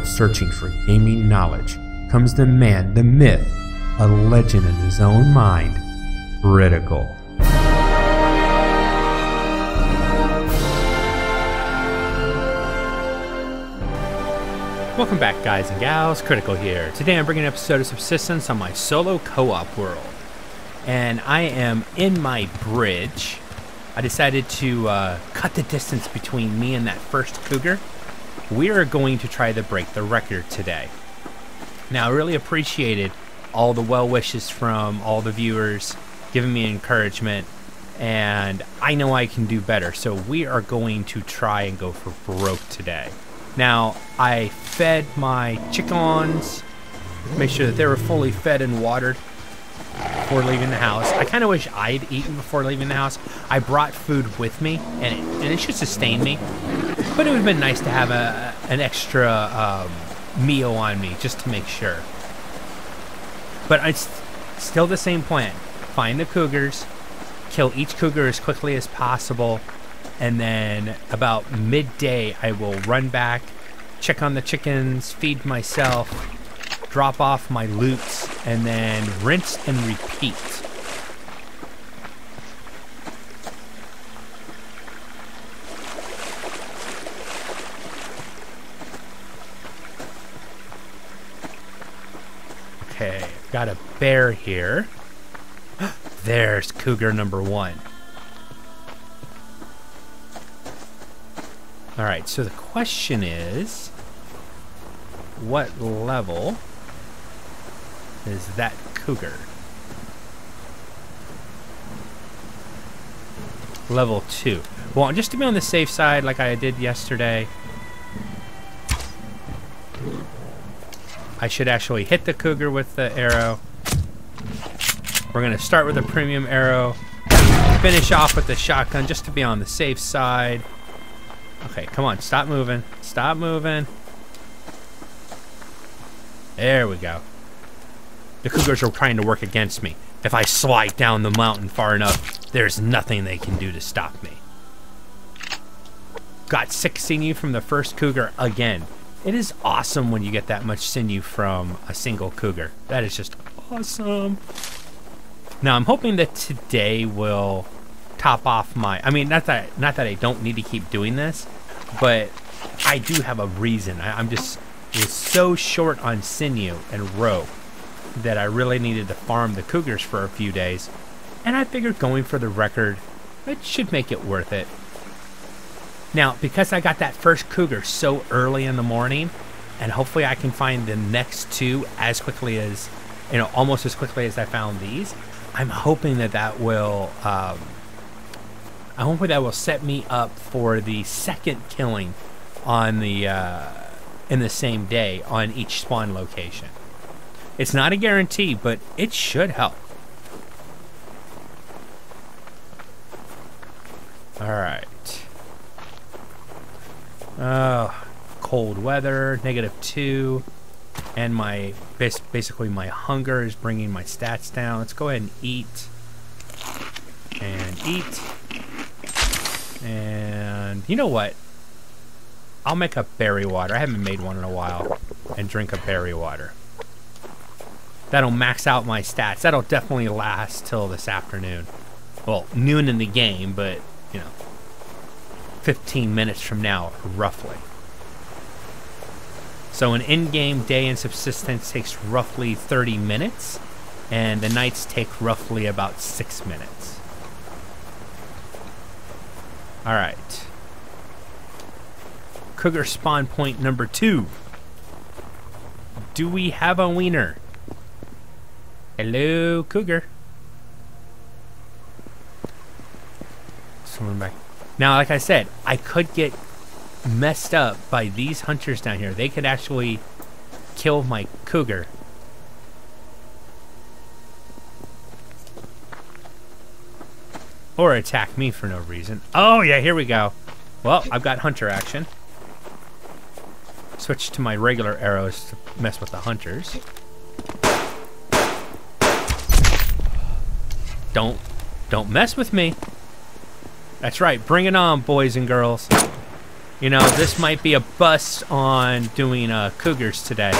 searching for gaming knowledge comes the man, the myth, a legend in his own mind, Critical. Welcome back, guys and gals. Critical here. Today I'm bringing an episode of Subsistence on my solo co-op world. And I am in my bridge. I decided to cut the distance between me and that first cougar. We are going to try to break the record today. Now, I really appreciated all the well wishes from all the viewers, giving me encouragement, and I know I can do better. So we are going to try and go for broke today. Now, I fed my chickens, make sure that they were fully fed and watered before leaving the house. I kind of wish I'd eaten before leaving the house. I brought food with me, and it should sustain me. But it would have been nice to have an extra meal on me, just to make sure. But it's still the same plan. Find the cougars, kill each cougar as quickly as possible, and then about midday I will run back, check on the chickens, feed myself, drop off my loot, and then rinse and repeat. Okay, got a bear here. There's cougar number 1. Alright, so the question is, what level is that cougar? Level 2. Well, just to be on the safe side, like I did yesterday, I should actually hit the cougar with the arrow. We're going to start with a premium arrow, finish off with the shotgun just to be on the safe side. Okay, come on, stop moving. Stop moving. There we go. The cougars are trying to work against me. If I slide down the mountain far enough, there's nothing they can do to stop me. Got 6 sinew from the first cougar again. It is awesome when you get that much sinew from a single cougar. That is just awesome. Now, I'm hoping that today will top off my... I mean, not that I don't need to keep doing this, but I do have a reason. I'm just was so short on sinew and rope that I really needed to farm the cougars for a few days, and I figured going for the record, it should make it worth it. Now, because I got that first cougar so early in the morning, and hopefully I can find the next 2 as quickly as, you know, almost as quickly as I found these, I'm hoping that will set me up for the second killing on the in the same day on each spawn location. It's not a guarantee, but it should help. All right. Cold weather, -2, and my basically my hunger is bringing my stats down. Let's go ahead and eat. And eat. And you know what? I'll make a berry water. I haven't made one in a while. And drink a berry water. That'll max out my stats. That'll definitely last till this afternoon. Well, noon in the game, but, you know, 15 minutes from now, roughly. So an in-game day in Subsistence takes roughly 30 minutes, and the nights take roughly about 6 minutes. Alright. Cougar spawn point number 2. Do we have a wiener? Hello, cougar. Someone back. Now, like I said, I could get messed up by these hunters down here. They could actually kill my cougar. Or attack me for no reason. Oh, yeah, here we go. Well, I've got hunter action. Switch to my regular arrows to mess with the hunters. Don't mess with me. That's right, bring it on, boys and girls. You know, this might be a bust on doing cougars today.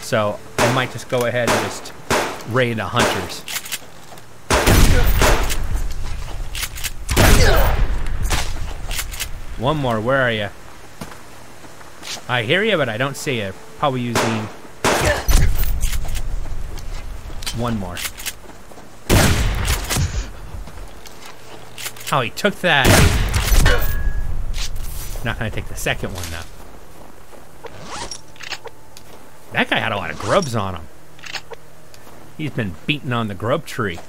So I might just go ahead and just raid the hunters. One more, where are you? I hear you, but I don't see you. Probably using one more. Oh, he took that. Not gonna take the second one though. That guy had a lot of grubs on him. He's been beating on the grub tree.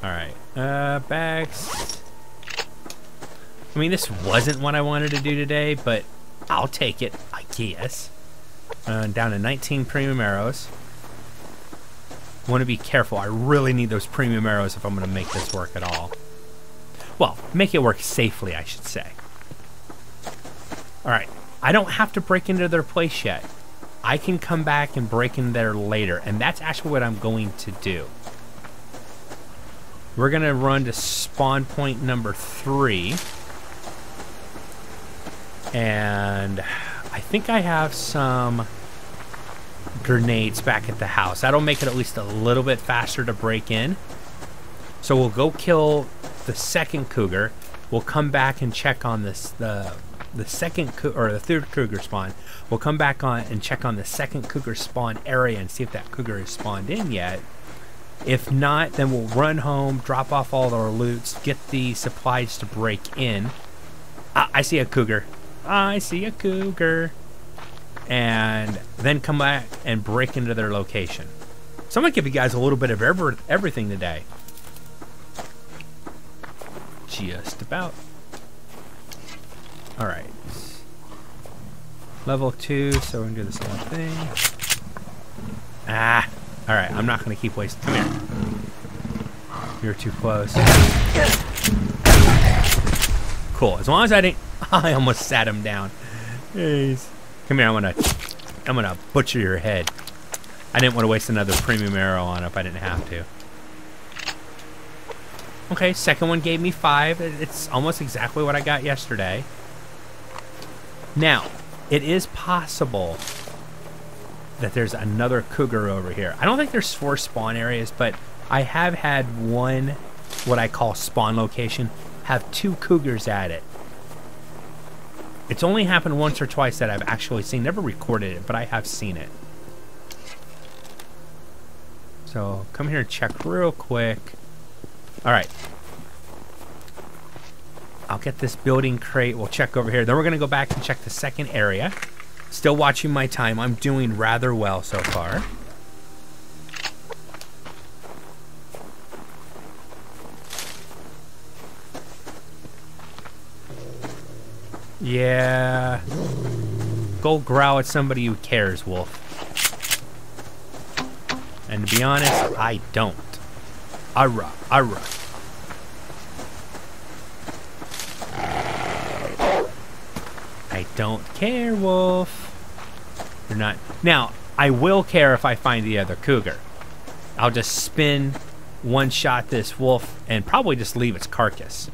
Alright, bags. I mean, this wasn't what I wanted to do today, but I'll take it, I guess. Down to 19 premium arrows. Want to be careful. I really need those premium arrows if I'm going to make this work at all. Well, make it work safely, I should say. Alright, I don't have to break into their place yet. I can come back and break in there later, and that's actually what I'm going to do. We're going to run to spawn point number 3. And I think I have some grenades back at the house. That'll make it at least a little bit faster to break in. So we'll go kill the second cougar. We'll come back and check on this the second or the third cougar spawn. We'll come back on and check on the second cougar spawn area and see if that cougar has spawned in yet. If not, then we'll run home, drop off all our loots, get the supplies to break in. I see a cougar. I see a cougar. And then come back and break into their location. So I'm going to give you guys a little bit of everything today. Just about. Alright. Level 2, so we're going to do the same thing. Ah! Alright, I'm not going to keep wasting. Come here. You're too close. Cool. As long as I didn't... I almost sat him down. Jeez. Come here, I'm gonna butcher your head. I didn't want to waste another premium arrow on it if I didn't have to. Okay, second one gave me 5. It's almost exactly what I got yesterday. Now, it is possible that there's another cougar over here. I don't think there's 4 spawn areas, but I have had one, what I call spawn location, have 2 cougars at it. It's only happened once or twice that I've actually seen. Never recorded it, but I have seen it. So come here and check real quick. Alright. I'll get this building crate. We'll check over here. Then we're going to go back and check the second area. Still watching my time. I'm doing rather well so far. Yeah. Go growl at somebody who cares, Wolf. And to be honest, I don't. Arrah, arrah. I don't care, Wolf. You're not. Now, I will care if I find the other cougar. I'll just spin, one-shot this wolf, and probably just leave its carcass.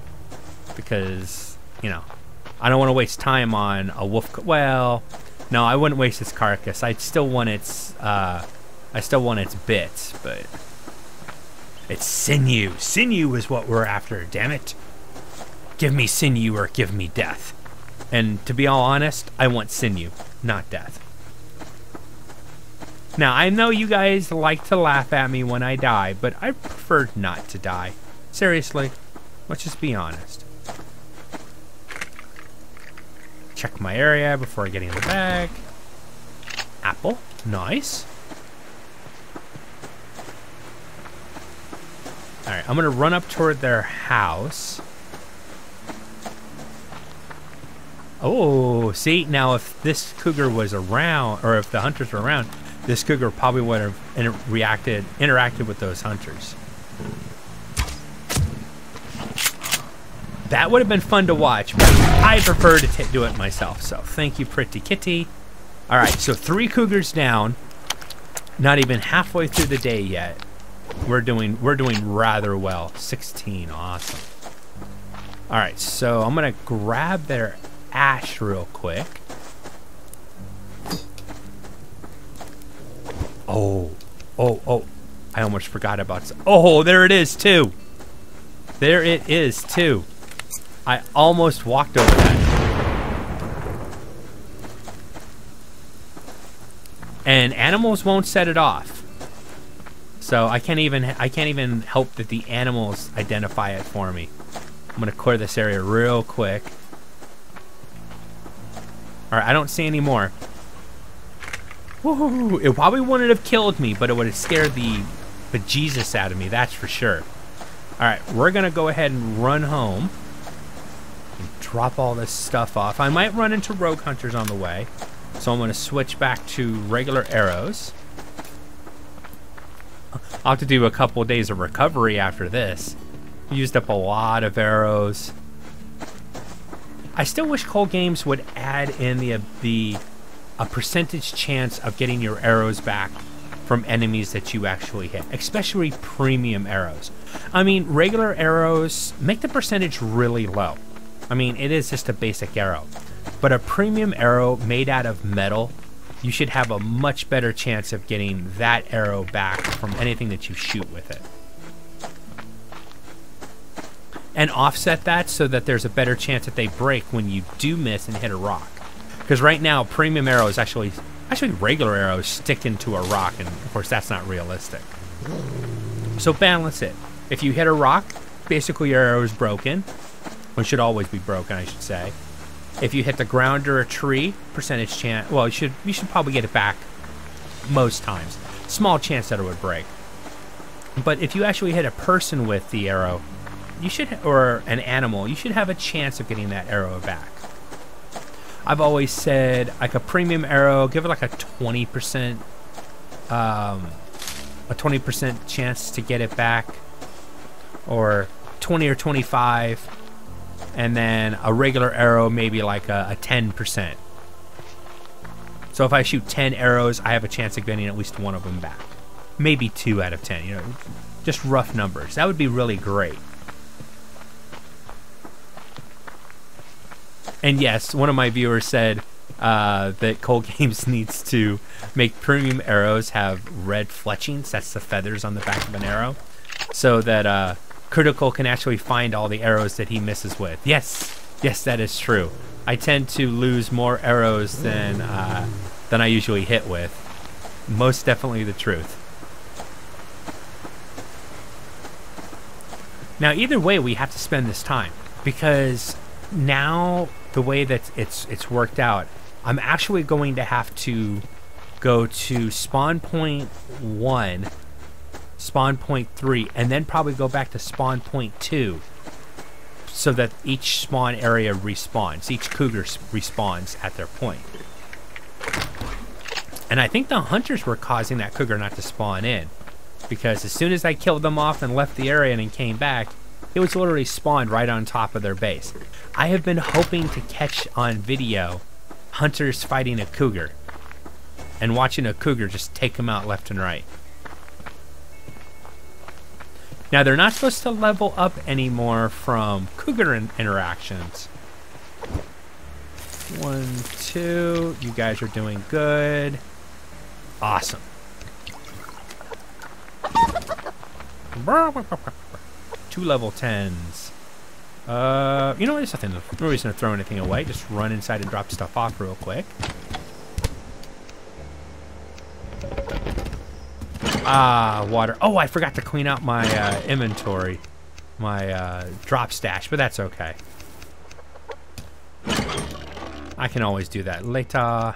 Because, you know, I don't want to waste time on a wolf. Well, no, I wouldn't waste its carcass. I'd still want its, bits, but it's sinew. Sinew is what we're after, damn it. Give me sinew or give me death. And to be all honest, I want sinew, not death. Now, I know you guys like to laugh at me when I die, but I prefer not to die. Seriously, let's just be honest. Check my area before getting in the bag. Apple, nice. Alright, I'm gonna run up toward their house. Oh, see, now if this cougar was around, or if the hunters were around, this cougar probably would have interacted with those hunters. That would have been fun to watch, but I prefer to do it myself. So thank you, pretty kitty. All right, so 3 cougars down. Not even halfway through the day yet. We're doing rather well. 16, awesome. Alright, so I'm gonna grab their ash real quick. Oh. I almost forgot about... Oh, there it is, too. There it is, too. I almost walked over that. And animals won't set it off. So I can't even help that the animals identify it for me. I'm gonna clear this area real quick. Alright, I don't see any more. Woohoo! It probably wouldn't have killed me, but it would have scared the bejesus out of me, that's for sure. Alright, we're gonna go ahead and run home. And drop all this stuff off. I might run into rogue hunters on the way. So I'm gonna switch back to regular arrows. I'll have to do a couple days of recovery after this. Used up a lot of arrows. I still wish Cold Games would add in a percentage chance of getting your arrows back from enemies that you actually hit, especially premium arrows. I mean, regular arrows make the percentage really low. I mean, it is just a basic arrow. But a premium arrow made out of metal, you should have a much better chance of getting that arrow back from anything that you shoot with it. And offset that so that there's a better chance that they break when you do miss and hit a rock. Because right now, premium arrows actually regular arrows stick into a rock, and of course that's not realistic. So balance it. If you hit a rock, basically your arrow is broken. Or should always be broken, I should say. If you hit the ground or a tree, percentage chance, well, you should probably get it back most times. Small chance that it would break. But if you actually hit a person with the arrow, you should, or an animal, you should have a chance of getting that arrow back. I've always said, like a premium arrow, give it like a 20%, a 20% chance to get it back, or 20 or 25, and then a regular arrow maybe like a 10%. So if I shoot 10 arrows, I have a chance of getting at least one of them back. Maybe 2 out of 10, you know, just rough numbers. That would be really great. And yes, one of my viewers said that Cold Games needs to make premium arrows have red fletchings. That's the feathers on the back of an arrow. So that Critical can actually find all the arrows that he misses with. Yes, that is true. I tend to lose more arrows than I usually hit with. Most definitely the truth. Now, either way, we have to spend this time, because now the way that it's worked out, I'm actually going to have to go to spawn point 1, spawn point 3, and then probably go back to spawn point 2, so that each spawn area respawns. Each cougar respawns at their point. And I think the hunters were causing that cougar not to spawn in, because as soon as I killed them off and left the area and came back, it was literally spawned right on top of their base. I have been hoping to catch on video hunters fighting a cougar and watching a cougar just take them out left and right. Now, they're not supposed to level up anymore from cougar interactions. 1, 2, you guys are doing good. Awesome. 2 level 10s. You know what? There's nothing, no reason to throw anything away. Just run inside and drop stuff off real quick. Water. Oh, I forgot to clean out my inventory. My drop stash, but that's okay. I can always do that later.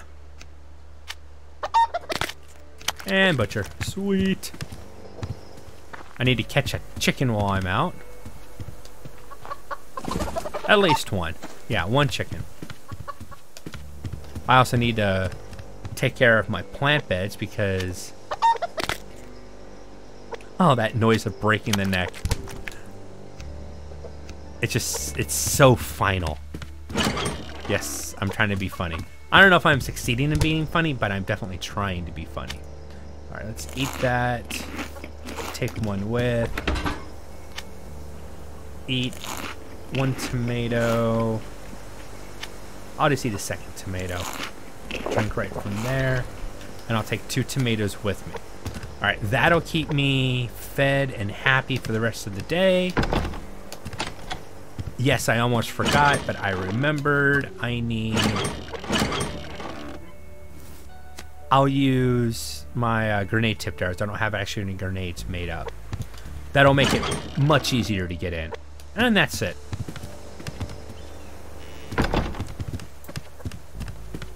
And butcher. Sweet. I need to catch a chicken while I'm out. At least one. Yeah, 1 chicken. I also need to take care of my plant beds because... Oh, that noise of breaking the neck. It's so final. Yes, I'm trying to be funny. I don't know if I'm succeeding in being funny, but I'm definitely trying to be funny. All right, let's eat that. Take one with. Eat. 1 tomato. I'll just eat a second tomato. Drink right from there. And I'll take 2 tomatoes with me. Alright, that'll keep me fed and happy for the rest of the day. Yes, I almost forgot, but I remembered I need... I'll use my grenade tipped arrows. I don't have actually any grenades made up. That'll make it much easier to get in. And that's it.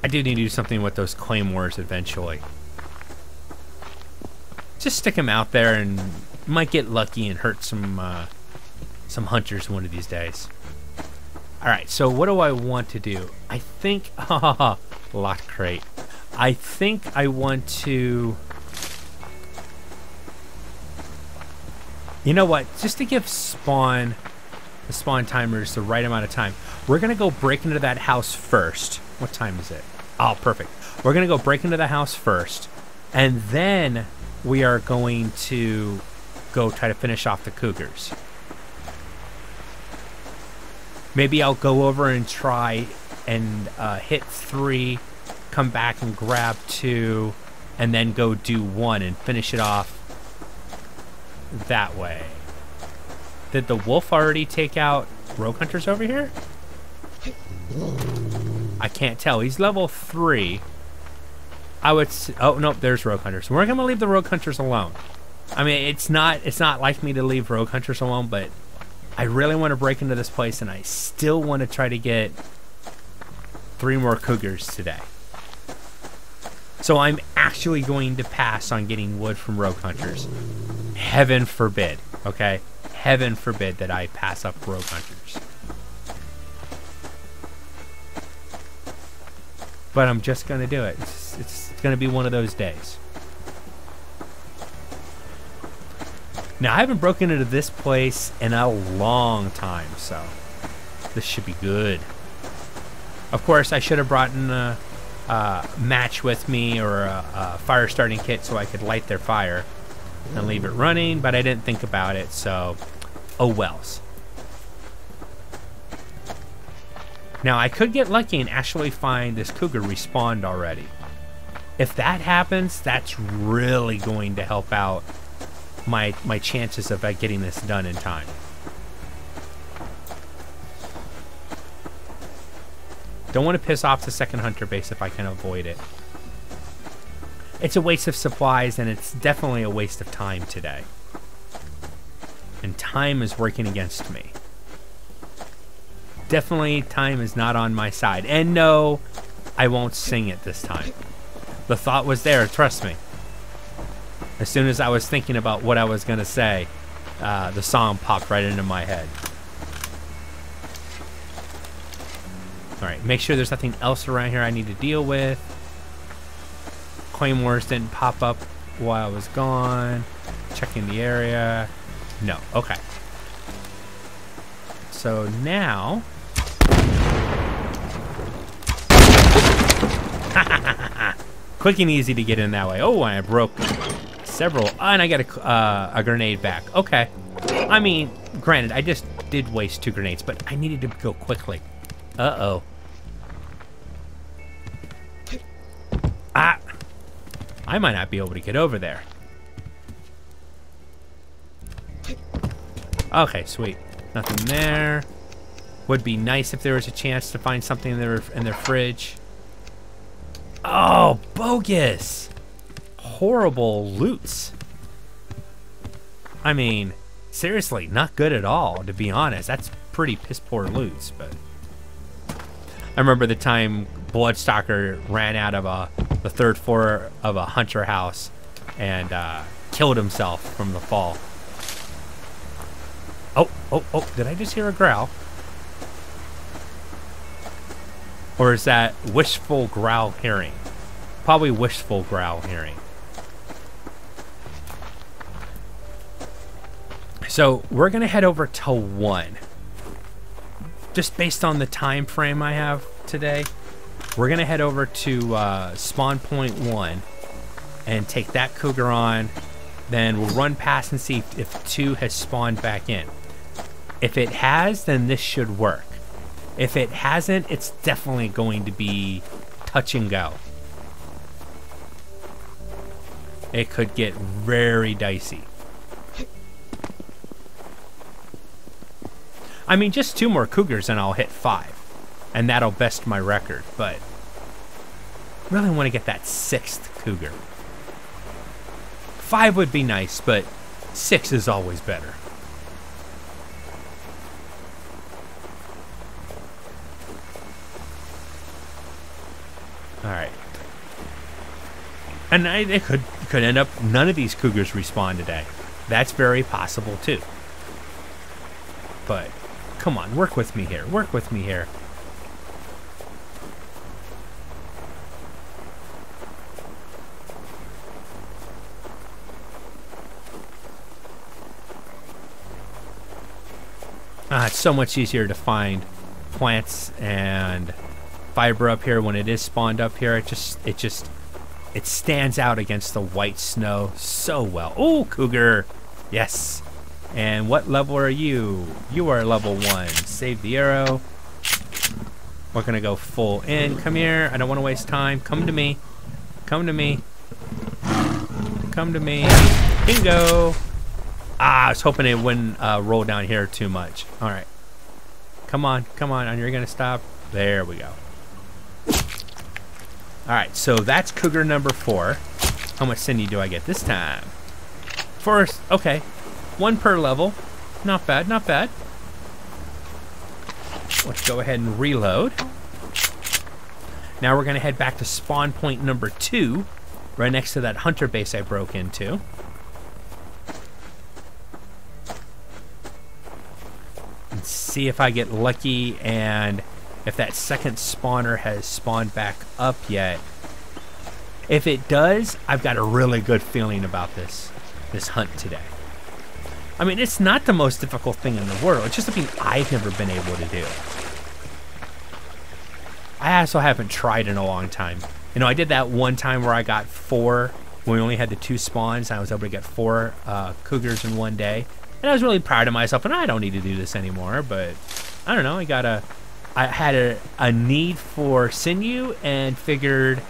I do need to do something with those claymores eventually. Just stick them out there and might get lucky and hurt some hunters one of these days. Alright, so what do I want to do? I think... lot crate. I think I want to... You know what? Just to give the spawn timers the right amount of time, we're going to go break into that house first. What time is it? Oh, perfect. We're going to go break into the house first, and then we are going to go try to finish off the cougars. Maybe I'll go over and try and hit 3, come back and grab 2, and then go do 1 and finish it off that way. Did the wolf already take out rogue hunters over here? I can't tell. He's level 3. I would... Oh, nope, there's rogue hunters. We're going to leave the rogue hunters alone. I mean, it's not like me to leave rogue hunters alone, but I really want to break into this place, and I still want to try to get 3 more cougars today. So I'm actually going to pass on getting wood from rogue hunters. Heaven forbid, okay? Heaven forbid that I pass up rogue hunters. But I'm just going to do it. It's going to be one of those days. Now, I haven't broken into this place in a long time, so this should be good. Of course, I should have brought in a match with me or a fire starting kit so I could light their fire and leave it running, but I didn't think about it, so oh wells. Now, I could get lucky and actually find this cougar respawned already. If that happens, that's really going to help out my chances of getting this done in time. Don't want to piss off the second hunter base if I can avoid it. It's a waste of supplies, and it's definitely a waste of time today. And time is working against me. Definitely time is not on my side. And no, I won't sing it this time. The thought was there, trust me. As soon as I was thinking about what I was going to say, the song popped right into my head. Alright, make sure there's nothing else around here I need to deal with. Claymores didn't pop up while I was gone. Checking the area. No, okay. So now... Quick and easy to get in that way. Oh, I broke several. Oh, and I got a grenade back. Okay. I mean, granted, I just did waste 2 grenades, but I needed to go quickly. Uh-oh. Ah! I might not be able to get over there. Okay, sweet. Nothing there. Would be nice if there was a chance to find something in their fridge. Oh, bogus! Horrible loots. I mean, seriously, not good at all, to be honest. That's pretty piss-poor loots, but... I remember the time Bloodstalker ran out of the 3rd floor of a hunter house and killed himself from the fall. Oh, did I just hear a growl? Or is that wishful growl hearing? Probably wishful growl hearing. So we're gonna head over to 1. Just based on the time frame I have today, we're gonna head over to spawn point 1 and take that cougar on. Then we'll run past and see if 2 has spawned back in. If it has, then this should work. If it hasn't, it's definitely going to be touch and go. It could get very dicey. I mean, just 2 more cougars and I'll hit 5. And that'll best my record, but really want to get that 6th cougar. 5 would be nice, but 6 is always better. Alright. And it could end up none of these cougars respawn today. That's very possible too. But come on, work with me here. Work with me here. It's so much easier to find plants and fiber up here when it is spawned up here. It stands out against the white snow so well. Oh, cougar. Yes. And what level are you? You are level 1. Save the arrow. We're going to go full in. Come here. I don't want to waste time. Come to me. Come to me. Come to me. Bingo. I was hoping it wouldn't roll down here too much. All right. Come on. Come on. And you're going to stop. There we go. All right. So that's cougar number 4. How much sinew do I get this time? First, okay. 1 per level. Not bad, not bad. Let's go ahead and reload. Now we're going to head back to spawn point number 2, right next to that hunter base I broke into. And see if I get lucky and if that second spawner has spawned back up yet. If it does, I've got a really good feeling about this hunt today. I mean, it's not the most difficult thing in the world. It's just something I've never been able to do. I also haven't tried in a long time. You know, I did that one time where I got 4, when we only had the 2 spawns, and I was able to get 4 cougars in one day. And I was really proud of myself, and I don't need to do this anymore, but I don't know, I had a need for sinew and figured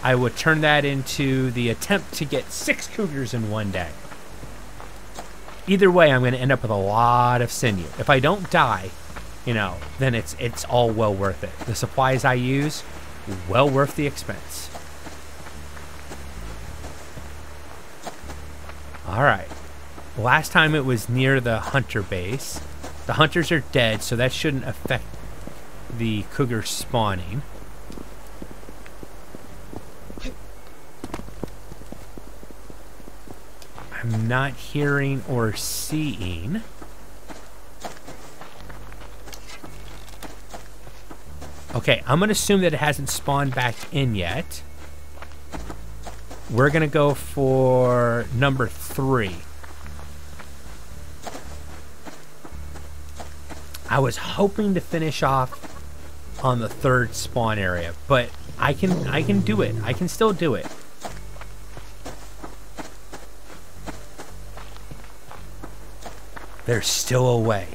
I would turn that into the attempt to get 6 cougars in one day. Either way, I'm going to end up with a lot of sinew. If I don't die, you know, then it's all well worth it. The supplies I use, well worth the expense. All right. Last time it was near the hunter base. The hunters are dead, so that shouldn't affect the cougar spawning. I'm not hearing or seeing. Okay, I'm going to assume that it hasn't spawned back in yet. We're going to go for number 3. I was hoping to finish off on the 3rd spawn area, but I can do it. I can still do it. There's still a way.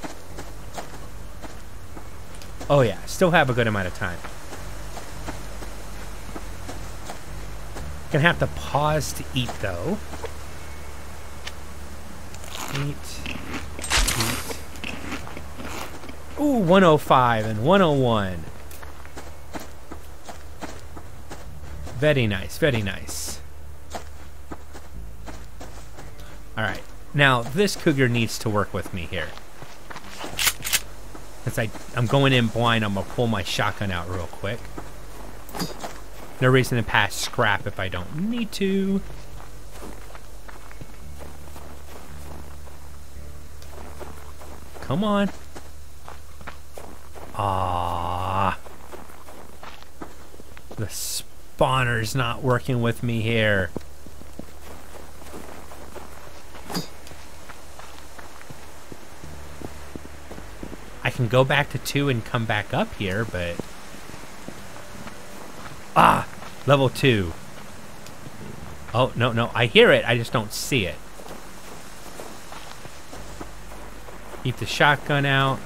Oh yeah, still have a good amount of time. Gonna have to pause to eat though. Eat. Ooh, 105 and 101. Very nice, very nice. Alright. Now, this cougar needs to work with me here. Since I'm going in blind, I'm going to pull my shotgun out real quick. No reason to pass scrap if I don't need to. Come on. Ah, the spawner's not working with me here. I can go back to 2 and come back up here, but... Ah! Level 2. Oh, no, I hear it. I just don't see it. Keep the shotgun out.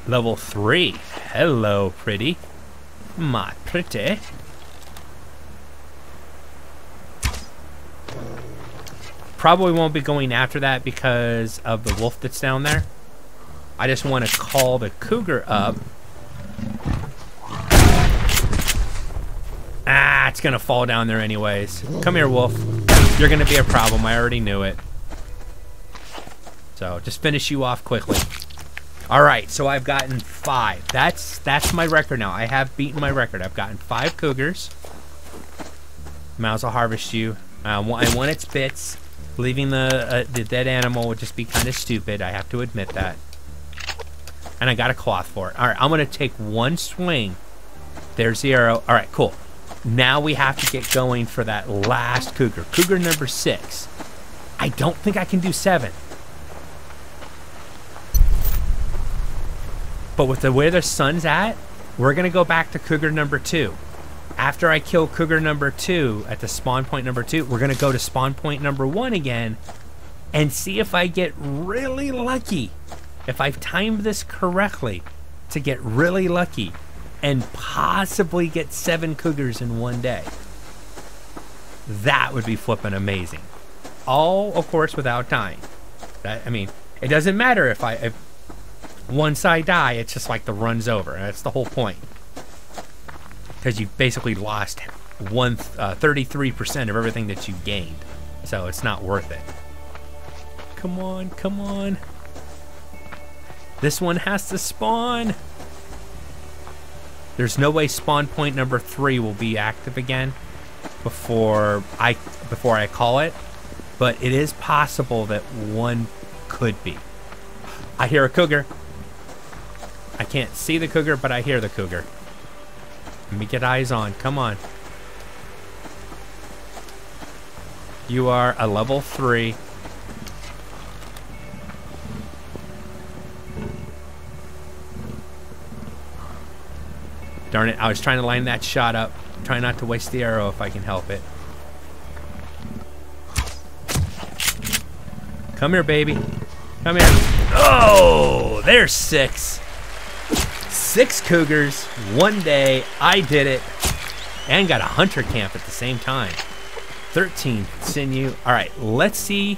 Level 3. Hello, pretty. My pretty. Probably won't be going after that because of the wolf that's down there. I just want to call the cougar up. Ah, it's going to fall down there anyways. Come here, wolf. You're going to be a problem. I already knew it. So, just finish you off quickly. All right, so I've gotten 5. That's my record now. I have beaten my record. I've gotten 5 cougars. Mouse will harvest you. I want its bits. Leaving the dead animal would just be kind of stupid. I have to admit that. And I got a cloth for it. All right, I'm going to take one swing. There's the arrow. All right, cool. Now we have to get going for that last cougar. Cougar number 6. I don't think I can do 7. But with the way the sun's at, we're going to go back to cougar number 2. After I kill cougar number 2 at the spawn point number 2, we're going to go to spawn point number 1 again and see if I get really lucky. If I've timed this correctly to get really lucky and possibly get 7 cougars in one day. That would be flipping amazing. All, of course, without dying. I mean, it doesn't matter if once I die, it's just like the run's over. That's the whole point. Because you've basically lost 33% of everything that you gained. So it's not worth it. Come on, come on. This one has to spawn. There's no way spawn point number 3 will be active again before I call it. But it is possible that one could be. I hear a cougar. I can't see the cougar, but I hear the cougar. Let me get eyes on. Come on. You are a level 3. Darn it, I was trying to line that shot up. Try not to waste the arrow if I can help it. Come here, baby. Come here. Oh, there's 6. 6 cougars, one day. I did it. And got a hunter camp at the same time. 13 sinew. All right, let's see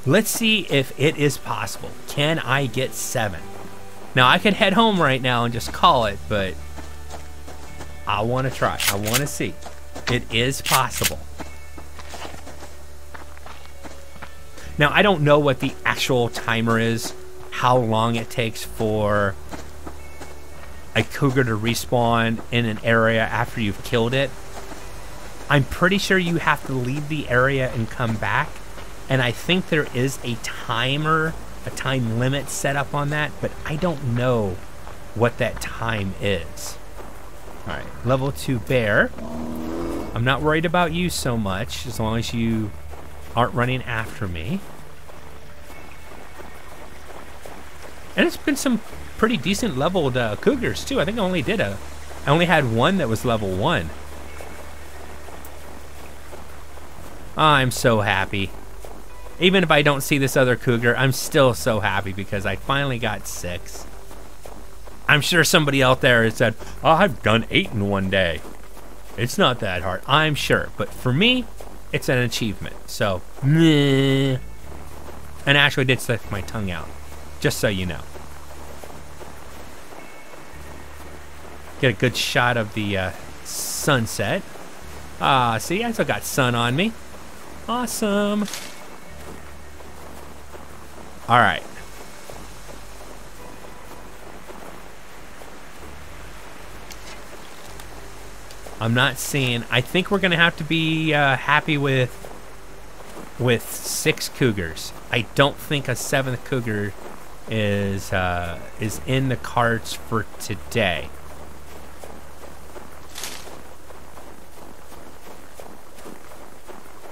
if it is possible. Can I get 7? Now, I could head home right now and just call it, but I want to try. I want to see. It is possible. Now, I don't know what the actual timer is, how long it takes for a cougar to respawn in an area after you've killed it. I'm pretty sure you have to leave the area and come back. And I think there is a timer, a time limit set up on that, but I don't know what that time is. All right, level 2 bear. I'm not worried about you so much, as long as you aren't running after me. And it's been some pretty decent leveled cougars too. I think I only had one that was level 1. I'm so happy. Even if I don't see this other cougar, I'm still so happy because I finally got 6. I'm sure somebody out there has said, oh, I've done 8 in one day. It's not that hard. I'm sure. But for me, it's an achievement. So, meh. And actually did stick my tongue out. Just so you know. Get a good shot of the sunset. See, I still got sun on me. Awesome. All right. I'm not seeing. I think we're gonna have to be happy with 6 cougars. I don't think a 7th cougar is in the cards for today.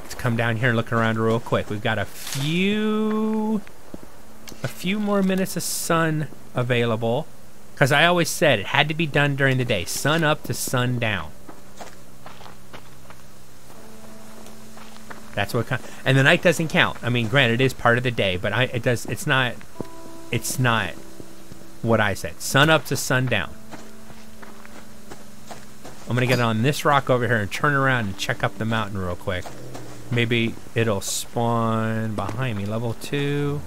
Let's come down here and look around real quick. We've got a few more minutes of sun available, because I always said it had to be done during the day, sun up to sun down. That's what and the night doesn't count. I mean, granted, it is part of the day, but it's not what I said. Sun up to sundown. I'm gonna get on this rock over here and turn around and check up the mountain real quick. Maybe it'll spawn behind me. Level 2.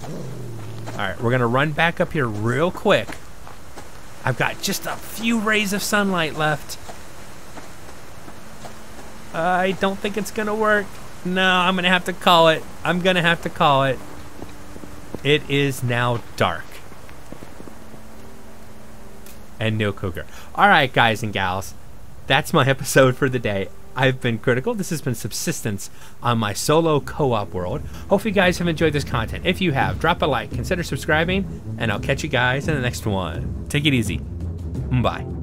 Alright, we're gonna run back up here real quick. I've got just a few rays of sunlight left. I don't think it's gonna work. No, I'm gonna have to call it. I'm gonna have to call it. It is now dark. And no cougar. Alright, guys and gals. That's my episode for the day. I've been Critical. This has been Subsistence on my solo co-op world. Hope you guys have enjoyed this content. If you have, drop a like, consider subscribing, and I'll catch you guys in the next one. Take it easy. Bye.